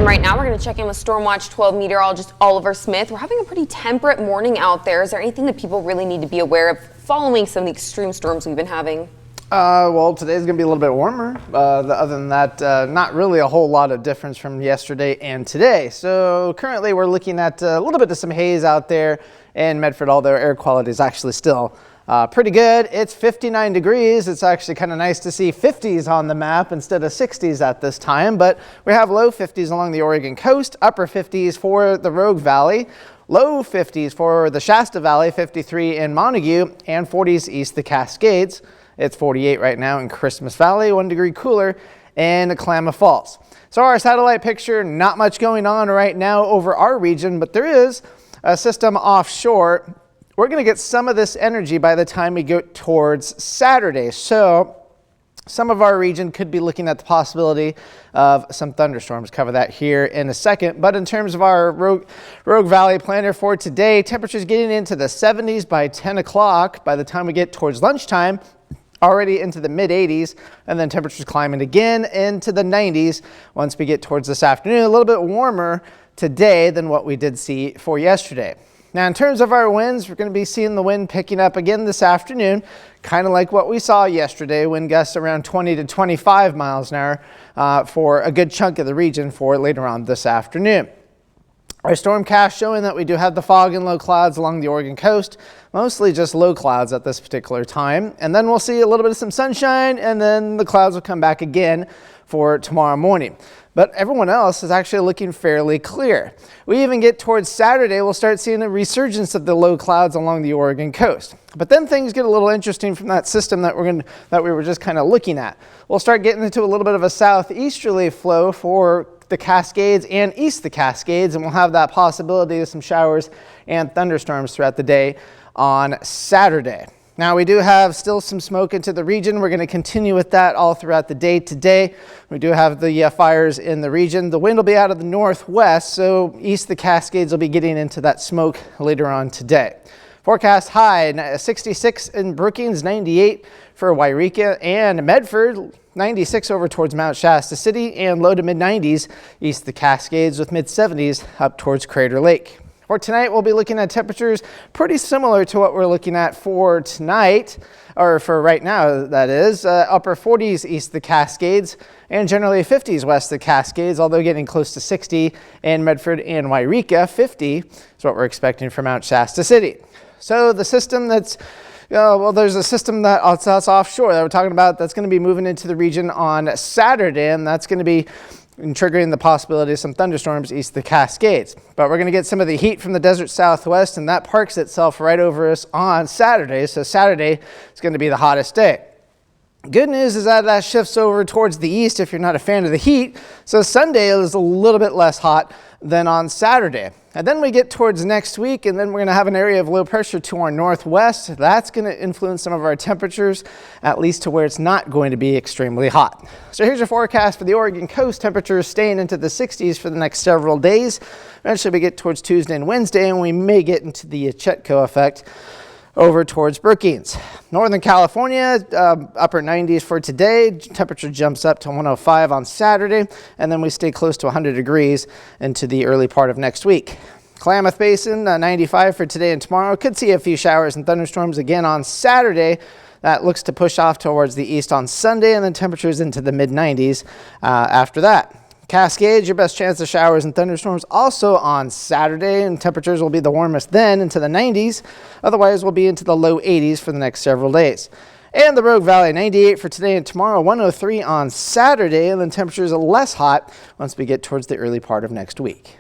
right now we're going to check in with Stormwatch 12 meteorologist Oliver Smith. We're having a pretty temperate morning out there. Is there anything that people really need to be aware of following some of the extreme storms we've been having? Well, today's going to be a little bit warmer. Other than that, not really a whole lot of difference from yesterday and today. So currently we're looking at a little bit of some haze out there in Medford, although air quality is actually still pretty good. It's 59 degrees. It's actually kind of nice to see 50s on the map instead of 60s at this time, but we have low 50s along the Oregon coast, upper 50s for the Rogue Valley, low 50s for the Shasta Valley, 53 in Montague, and 40s east the Cascades. It's 48 right now in Christmas Valley, 1 degree cooler in Klamath Falls. So our satellite picture, not much going on right now over our region, but there is a system offshore. We're going to get some of this energy by the time we go towards Saturday. So some of our region could be looking at the possibility of some thunderstorms. Cover that here in a second. But in terms of our Rogue Valley planner for today, temperatures getting into the 70s by 10 o'clock. By the time we get towards lunchtime, already into the mid 80s, and then temperatures climbing again into the 90s once we get towards this afternoon. A little bit warmer today than what we did see for yesterday. Now, in terms of our winds, we're going to be seeing the wind picking up again this afternoon, kind of like what we saw yesterday, wind gusts around 20 to 25 miles an hour for a good chunk of the region for later on this afternoon. Our stormcast showing that we do have the fog and low clouds along the Oregon coast, mostly just low clouds at this particular time. And then we'll see a little bit of some sunshine, and then the clouds will come back again for tomorrow morning. But everyone else is actually looking fairly clear. We even get towards Saturday, we'll start seeing a resurgence of the low clouds along the Oregon coast. But then things get a little interesting from that system that we were just kind of looking at. We'll start getting into a little bit of a southeasterly flow for the Cascades and east the Cascades, and we'll have that possibility of some showers and thunderstorms throughout the day on Saturday. Now, we do have still some smoke into the region. We're going to continue with that all throughout the day today. We do have the fires in the region. The wind will be out of the northwest, so east the Cascades will be getting into that smoke later on today. Forecast high 66 in Brookings, 98 for Wairika and Medford, 96 over towards Mount Shasta City, and low to mid 90s east the Cascades with mid 70s up towards Crater Lake. For tonight, we'll be looking at temperatures pretty similar to what we're looking at for tonight, or for right now, that is. Upper 40s east of the Cascades and generally 50s west of the Cascades, although getting close to 60 in Medford and Wairika. 50 is what we're expecting for Mount Shasta City. So the system that's there's a system that's offshore that we're talking about that's going to be moving into the region on Saturday, and that's going to be triggering the possibility of some thunderstorms east of the Cascades. But we're going to get some of the heat from the desert southwest, and that parks itself right over us on Saturday. So Saturday is going to be the hottest day. Good news is that shifts over towards the east if you're not a fan of the heat. So Sunday is a little bit less hot than on Saturday. And then we get towards next week, and then we're going to have an area of low pressure to our northwest. That's going to influence some of our temperatures, at least to where it's not going to be extremely hot. So here's your forecast for the Oregon coast. Temperatures staying into the 60s for the next several days. Eventually we get towards Tuesday and Wednesday, and we may get into the Chetco effect over towards Brookings. Northern California, upper 90s for today. Temperature jumps up to 105 on Saturday, and then we stay close to 100 degrees into the early part of next week. Klamath Basin, 95 for today and tomorrow. Could see a few showers and thunderstorms again on Saturday. That looks to push off towards the east on Sunday, and then temperatures into the mid 90s after that. Cascades, your best chance of showers and thunderstorms also on Saturday, and temperatures will be the warmest then into the 90s. Otherwise, we'll be into the low 80s for the next several days. And the Rogue Valley, 98 for today and tomorrow, 103 on Saturday, and then temperatures are less hot once we get towards the early part of next week.